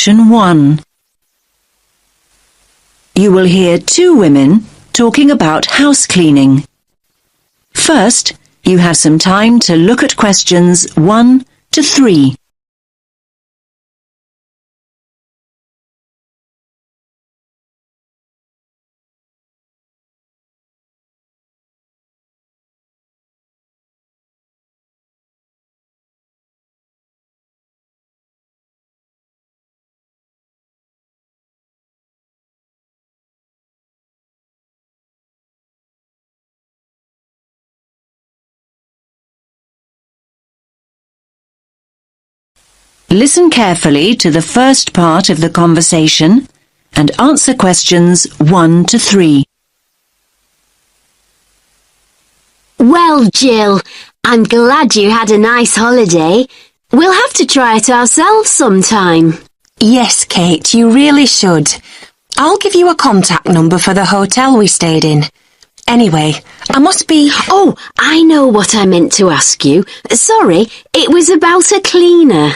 Section 1. You will hear two women talking about house cleaning. First, you have some time to look at questions 1 to 3. Listen carefully to the first part of the conversation and answer questions 1 to 3. Well, Jill, I'm glad you had a nice holiday. We'll have to try it ourselves sometime. Yes, Kate, you really should. I'll give you a contact number for the hotel we stayed in. Anyway, I must be... Oh, I know what I meant to ask you. Sorry, it was about a cleaner.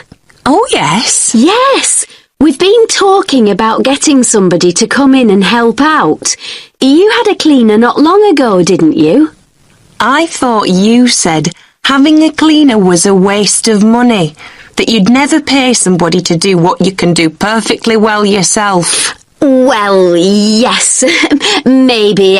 Oh, yes? Yes, we've been talking about getting somebody to come in and help out. You had a cleaner not long ago, didn't you? I thought you said having a cleaner was a waste of money, that you'd never pay somebody to do what you can do perfectly well yourself. Well, yes, maybe,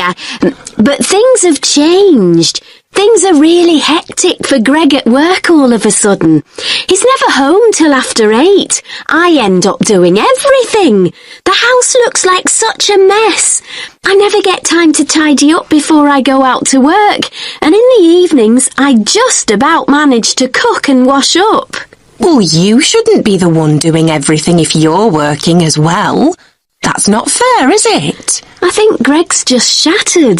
but things have changed. Things are really hectic for Greg at work all of a sudden. He's never home till after 8. I end up doing everything. The house looks like such a mess. I never get time to tidy up before I go out to work, and in the evenings I just about manage to cook and wash up. Well, you shouldn't be the one doing everything if you're working as well. That's not fair, is it? I think Greg's just shattered.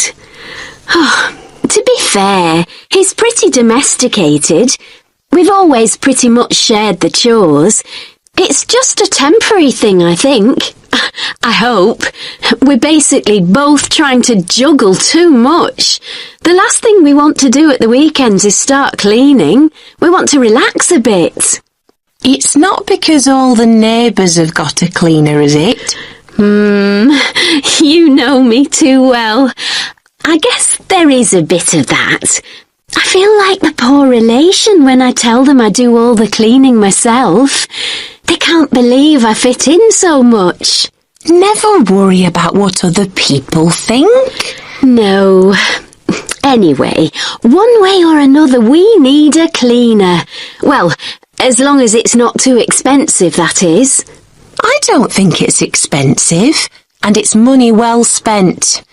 To be fair, he's pretty domesticated. We've always pretty much shared the chores. It's just a temporary thing, I think. I hope. We're basically both trying to juggle too much. The last thing we want to do at the weekends is start cleaning. We want to relax a bit. It's not because all the neighbours have got a cleaner, is it? You know me too well. I guess there is a bit of that. I feel like the poor relation when I tell them I do all the cleaning myself. They can't believe I fit in so much. Never worry about what other people think. No. Anyway, one way or another we need a cleaner. Well, as long as it's not too expensive, that is. I don't think it's expensive, and it's money well spent.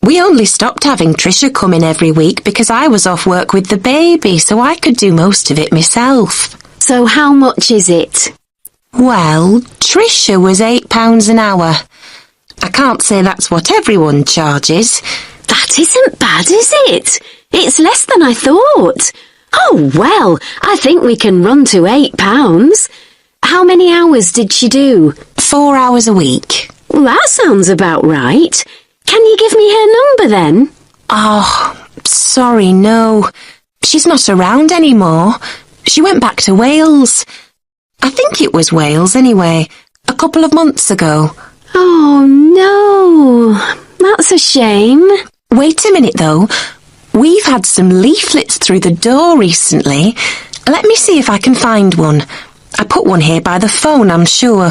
We only stopped having Tricia come in every week because I was off work with the baby, so I could do most of it myself. So how much is it? Well, Tricia was £8 an hour. I can't say that's what everyone charges. That isn't bad, is it? It's less than I thought. Oh, well, I think we can run to £8. How many hours did she do? 4 hours a week. Well, that sounds about right. Can you give me her number then? Oh, sorry, no. She's not around anymore. She went back to Wales. I think it was Wales anyway, a couple of months ago. Oh, no. That's a shame. Wait a minute, though. We've had some leaflets through the door recently. Let me see if I can find one. I put one here by the phone, I'm sure.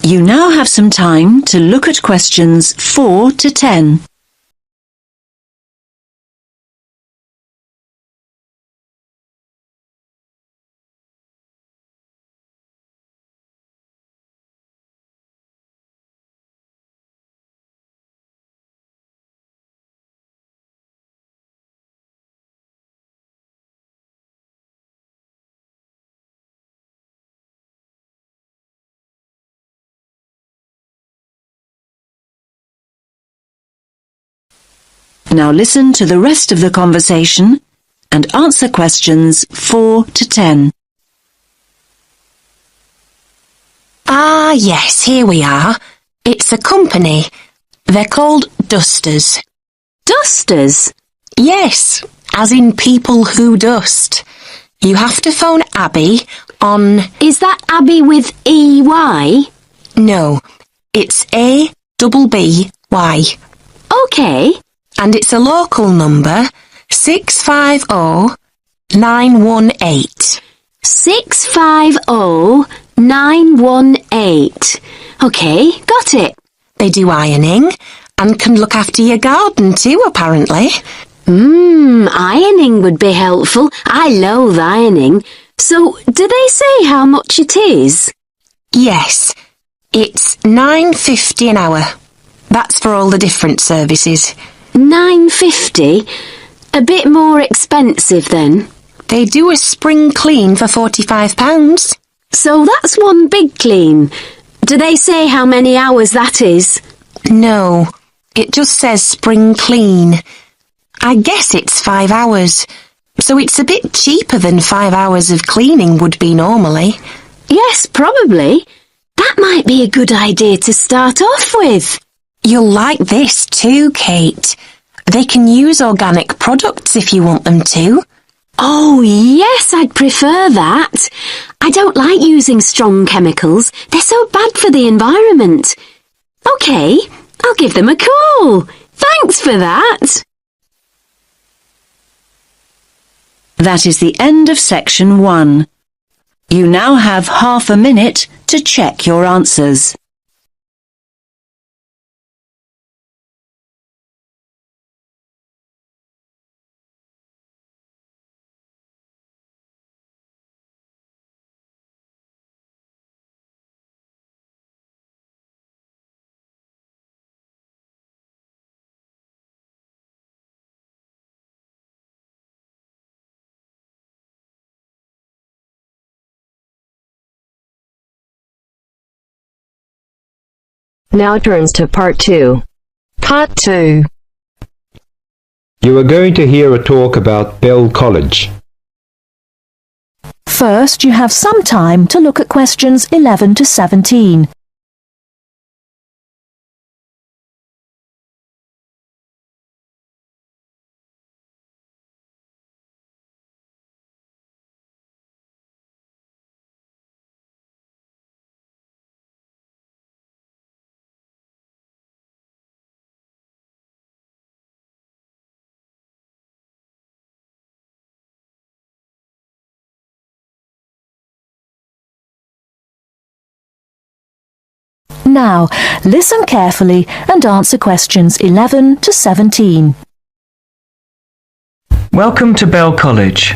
You now have some time to look at questions 4 to 10. Now listen to the rest of the conversation and answer questions 4 to 10. Ah, yes, here we are. It's a company. They're called Dusters. Dusters? Yes, as in people who dust. You have to phone Abby on... Is that Abby with EY? No, it's ABBY. OK. And it's a local number, 650918. 650918. OK, got it. They do ironing and can look after your garden too, apparently. Ironing would be helpful. I loathe ironing. So, do they say how much it is? Yes, it's £9.50 an hour. That's for all the different services. £9.50? A bit more expensive then. They do a spring clean for £45. So that's one big clean. Do they say how many hours that is? No, it just says spring clean. I guess it's 5 hours, so it's a bit cheaper than 5 hours of cleaning would be normally. Yes, probably. That might be a good idea to start off with. You'll like this too, Kate. They can use organic products if you want them to. Oh, yes, I'd prefer that. I don't like using strong chemicals. They're so bad for the environment. OK, I'll give them a call. Thanks for that. That is the end of section 1. You now have half a minute to check your answers. Now turns to part 2. Part 2. You are going to hear a talk about Bell College. First, you have some time to look at questions 11 to 17. Now, listen carefully and answer questions 11 to 17. Welcome to Bell College.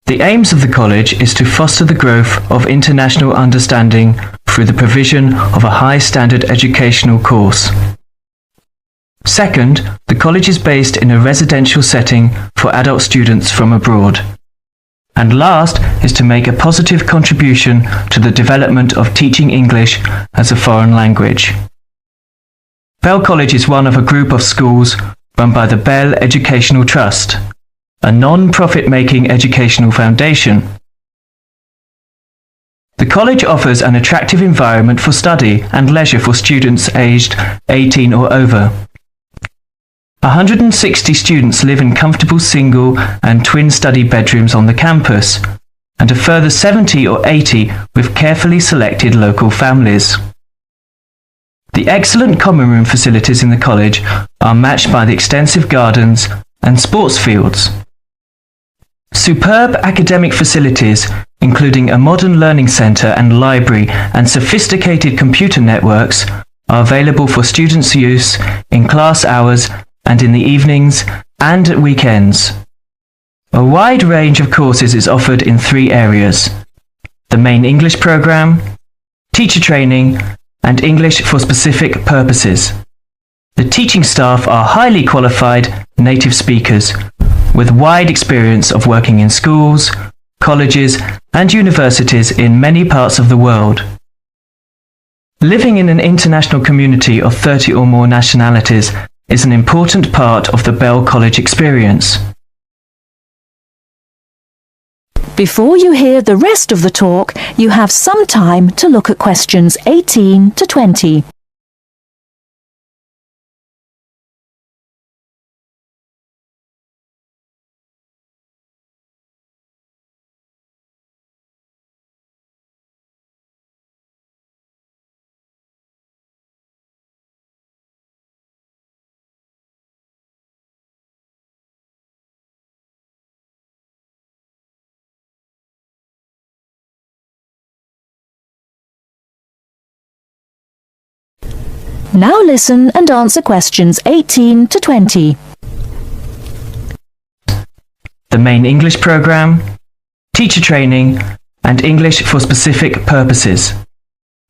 The aims of the college is to foster the growth of international understanding through the provision of a high-standard educational course. Second, the college is based in a residential setting for adult students from abroad. And last is to make a positive contribution to the development of teaching English as a foreign language. Bell College is one of a group of schools run by the Bell Educational Trust, a non-profit-making educational foundation. The college offers an attractive environment for study and leisure for students aged 18 or over. 160 students live in comfortable single and twin study bedrooms on the campus, and a further 70 or 80 with carefully selected local families. The excellent common room facilities in the college are matched by the extensive gardens and sports fields. Superb academic facilities, including a modern learning centre and library and sophisticated computer networks, are available for students' use in class hours and in the evenings and at weekends. A wide range of courses is offered in 3 areas: the main English programme, teacher training, and English for specific purposes. The teaching staff are highly qualified native speakers with wide experience of working in schools, colleges, and universities in many parts of the world. Living in an international community of 30 or more nationalities is an important part of the Bell College experience. Before you hear the rest of the talk, you have some time to look at questions 18 to 20. Now listen and answer questions 18 to 20. The main English program, teacher training, and English for specific purposes.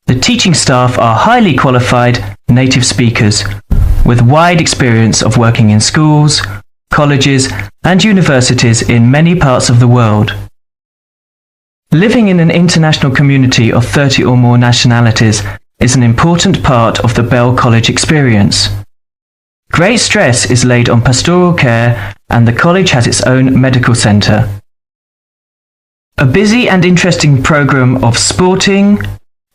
The teaching staff are highly qualified native speakers with wide experience of working in schools, colleges, and universities in many parts of the world. Living in an international community of 30 or more nationalities is an important part of the Bell College experience. Great stress is laid on pastoral care, and the college has its own medical centre. A busy and interesting programme of sporting,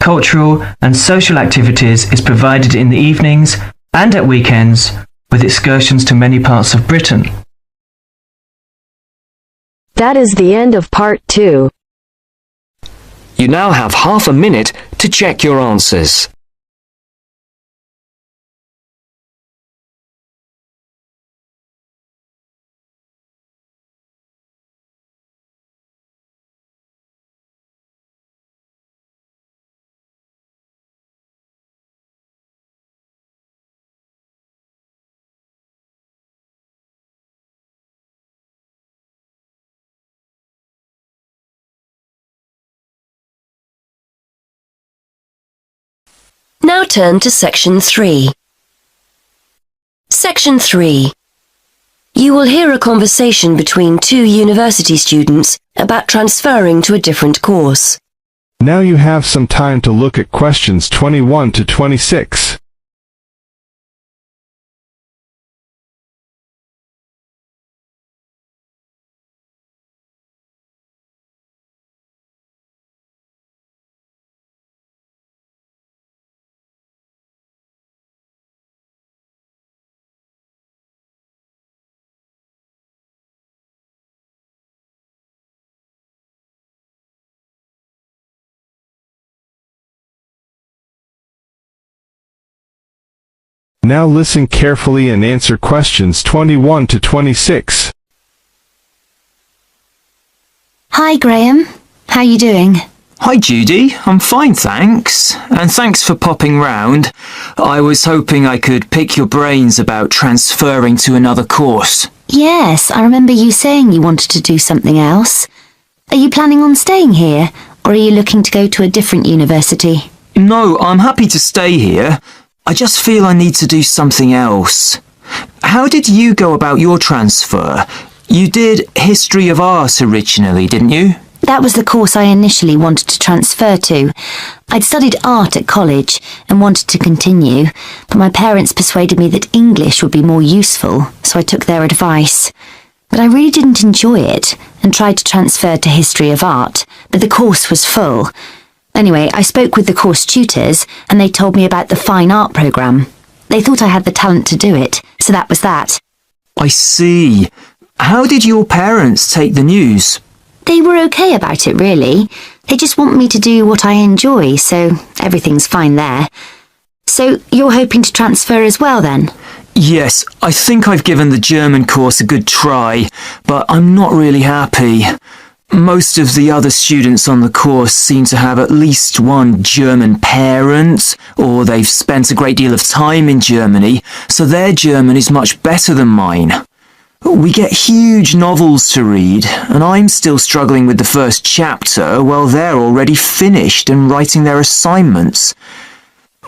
cultural and social activities is provided in the evenings and at weekends, with excursions to many parts of Britain. That is the end of part 2. You now have half a minute to check your answers. Now turn to Section 3. Section 3. You will hear a conversation between two university students about transferring to a different course. Now you have some time to look at questions 21 to 26. Now listen carefully and answer questions 21 to 26. Hi Graham, how you doing? Hi Judy, I'm fine thanks, and thanks for popping round. I was hoping I could pick your brains about transferring to another course. Yes, I remember you saying you wanted to do something else. Are you planning on staying here, or are you looking to go to a different university? No, I'm happy to stay here. I just feel I need to do something else. How did you go about your transfer? You did History of Art originally, didn't you? That was the course I initially wanted to transfer to. I'd studied art at college and wanted to continue, but my parents persuaded me that English would be more useful, so I took their advice. But I really didn't enjoy it and tried to transfer to History of Art, but the course was full. Anyway, I spoke with the course tutors and they told me about the fine art programme. They thought I had the talent to do it, so that was that. I see. How did your parents take the news? They were okay about it, really. They just want me to do what I enjoy, so everything's fine there. So you're hoping to transfer as well, then? Yes, I think I've given the German course a good try, but I'm not really happy. Most of the other students on the course seem to have at least one German parent, or they've spent a great deal of time in Germany, so their German is much better than mine. We get huge novels to read, and I'm still struggling with the first chapter while they're already finished and writing their assignments.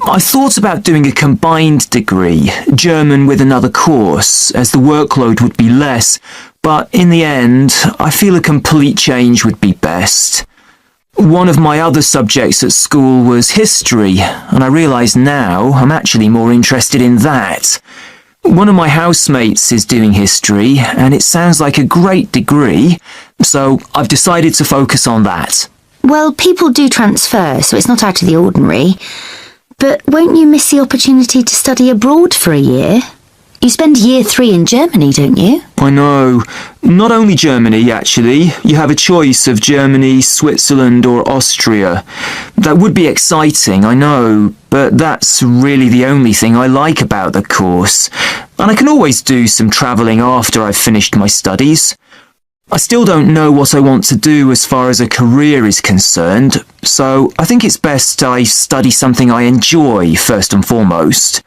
I thought about doing a combined degree, German with another course, as the workload would be less, but in the end, I feel a complete change would be best. One of my other subjects at school was history, and I realise now I'm actually more interested in that. One of my housemates is doing history, and it sounds like a great degree, so I've decided to focus on that. Well, people do transfer, so it's not out of the ordinary. But won't you miss the opportunity to study abroad for a year? You spend year 3 in Germany, don't you? I know. Not only Germany, actually. You have a choice of Germany, Switzerland or Austria. That would be exciting, I know, but that's really the only thing I like about the course. And I can always do some travelling after I've finished my studies. I still don't know what I want to do as far as a career is concerned, so I think it's best I study something I enjoy first and foremost.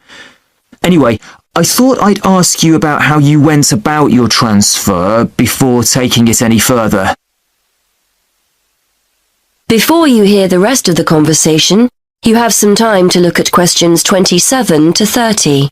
Anyway, I thought I'd ask you about how you went about your transfer before taking it any further. Before you hear the rest of the conversation, you have some time to look at questions 27 to 30.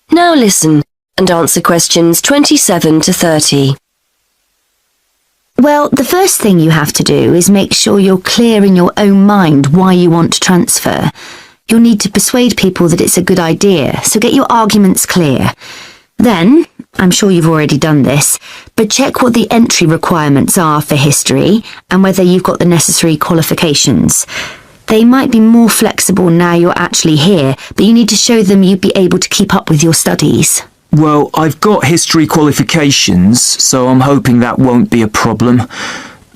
Now listen and answer questions 27 to 30. Well, the first thing you have to do is make sure you're clear in your own mind why you want to transfer. You'll need to persuade people that it's a good idea, so get your arguments clear. Then, I'm sure you've already done this, but check what the entry requirements are for history and whether you've got the necessary qualifications. They might be more flexible now you're actually here, but you need to show them you'd be able to keep up with your studies. Well, I've got history qualifications, so I'm hoping that won't be a problem.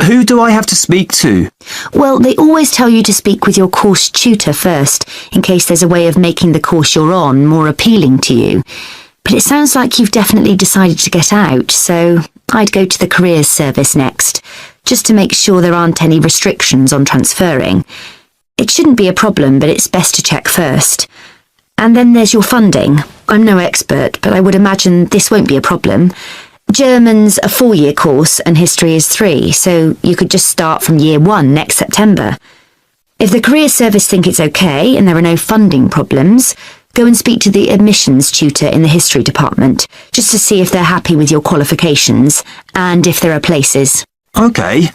Who do I have to speak to? Well, they always tell you to speak with your course tutor first, in case there's a way of making the course you're on more appealing to you. But it sounds like you've definitely decided to get out, so I'd go to the careers service next, just to make sure there aren't any restrictions on transferring. It shouldn't be a problem, but it's best to check first. And then there's your funding. I'm no expert, but I would imagine this won't be a problem. German's a 4-year course and history is 3, so you could just start from year 1 next September. If the career service think it's okay and there are no funding problems, go and speak to the admissions tutor in the history department, just to see if they're happy with your qualifications and if there are places. Okay.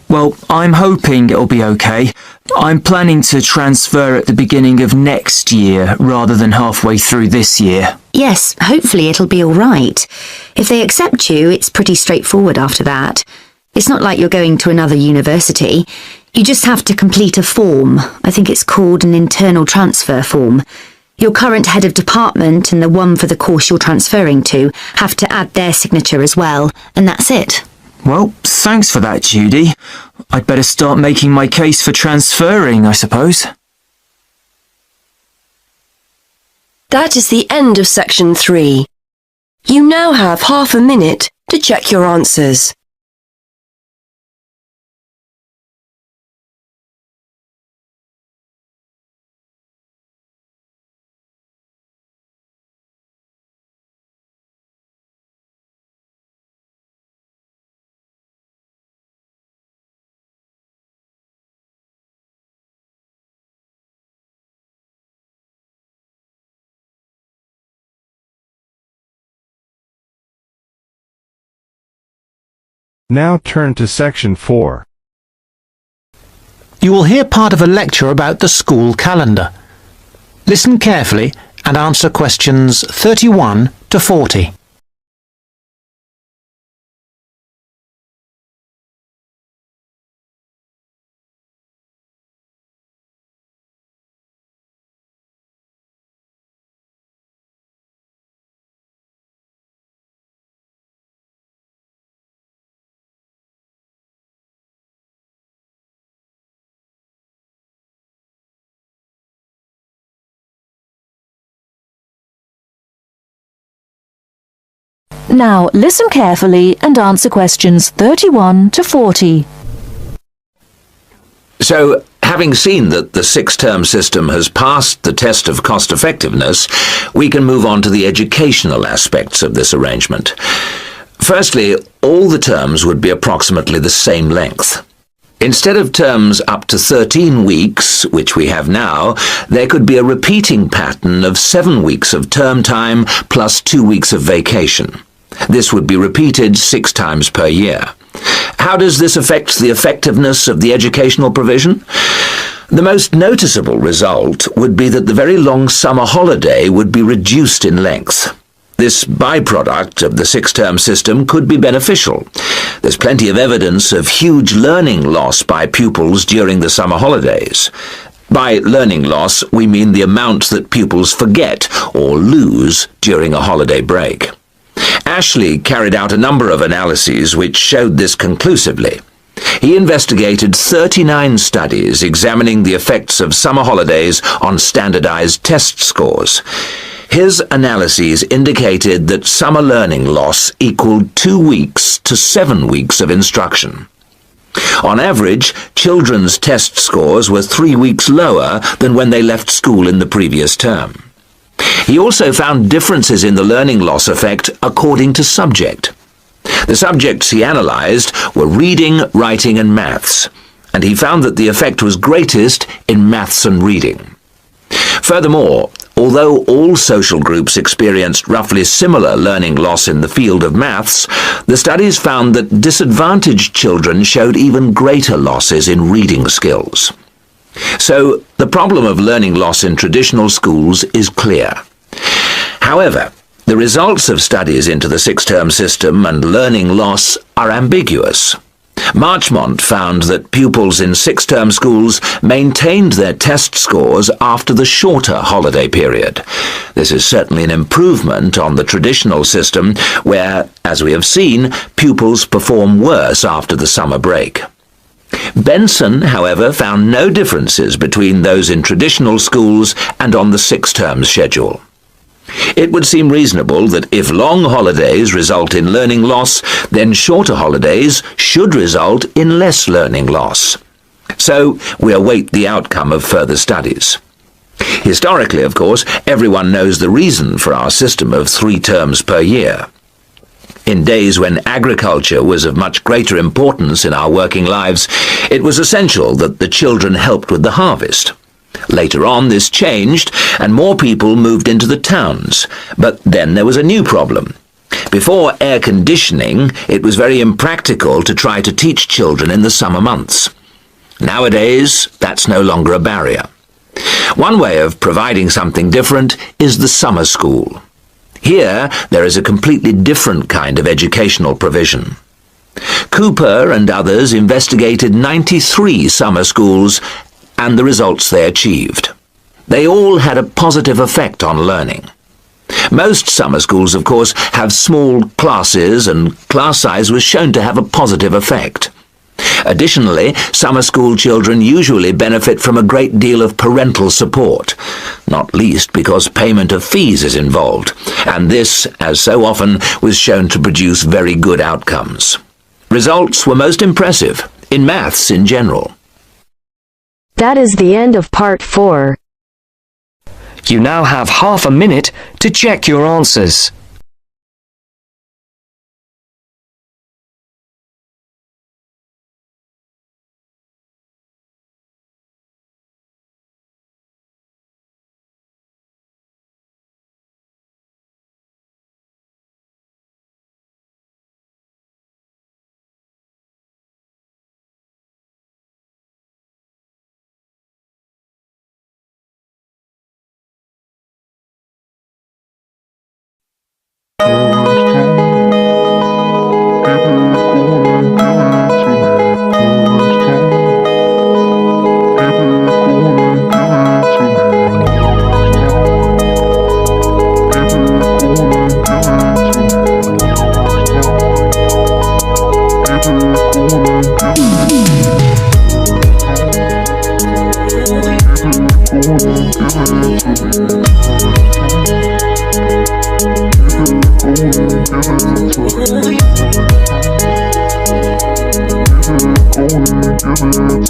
Well, I'm hoping it'll be okay. I'm planning to transfer at the beginning of next year rather than halfway through this year. Yes, hopefully it'll be all right. If they accept you, it's pretty straightforward after that. It's not like you're going to another university. You just have to complete a form. I think it's called an internal transfer form. Your current head of department and the one for the course you're transferring to have to add their signature as well, and that's it. Well, thanks for that, Judy. I'd better start making my case for transferring, I suppose. That is the end of section 3. You now have half a minute to check your answers. Now turn to section 4. You will hear part of a lecture about the school calendar. Listen carefully and answer questions 31 to 40. Now listen carefully and answer questions 31 to 40. So, having seen that the 6-term system has passed the test of cost-effectiveness, we can move on to the educational aspects of this arrangement. Firstly, all the terms would be approximately the same length. Instead of terms up to 13 weeks, which we have now, there could be a repeating pattern of 7 weeks of term time plus 2 weeks of vacation. This would be repeated 6 times per year. How does this affect the effectiveness of the educational provision? The most noticeable result would be that the very long summer holiday would be reduced in length. This byproduct of the six-term system could be beneficial. There's plenty of evidence of huge learning loss by pupils during the summer holidays. By learning loss, we mean the amount that pupils forget or lose during a holiday break. Ashley carried out a number of analyses which showed this conclusively. He investigated 39 studies examining the effects of summer holidays on standardized test scores. His analyses indicated that summer learning loss equaled 2 weeks to 7 weeks of instruction. On average, children's test scores were 3 weeks lower than when they left school in the previous term. He also found differences in the learning loss effect according to subject. The subjects he analysed were reading, writing and maths, and he found that the effect was greatest in maths and reading. Furthermore, although all social groups experienced roughly similar learning loss in the field of maths, the studies found that disadvantaged children showed even greater losses in reading skills. So, the problem of learning loss in traditional schools is clear. However, the results of studies into the six-term system and learning loss are ambiguous. Marchmont found that pupils in six-term schools maintained their test scores after the shorter holiday period. This is certainly an improvement on the traditional system where, as we have seen, pupils perform worse after the summer break. Benson, however, found no differences between those in traditional schools and on the six-term schedule. It would seem reasonable that if long holidays result in learning loss, then shorter holidays should result in less learning loss. So, we await the outcome of further studies. Historically, of course, everyone knows the reason for our system of 3 terms per year. In days when agriculture was of much greater importance in our working lives, it was essential that the children helped with the harvest. Later on, this changed, and more people moved into the towns. But then there was a new problem. Before air conditioning, it was very impractical to try to teach children in the summer months. Nowadays, that's no longer a barrier. One way of providing something different is the summer school. Here, there is a completely different kind of educational provision. Cooper and others investigated 93 summer schools and the results they achieved. They all had a positive effect on learning. Most summer schools, of course, have small classes, and class size was shown to have a positive effect. Additionally, summer school children usually benefit from a great deal of parental support, not least because payment of fees is involved, and this, as so often, was shown to produce very good outcomes. Results were most impressive, in maths in general. That is the end of part 4. You now have half a minute to check your answers.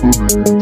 Give it to me.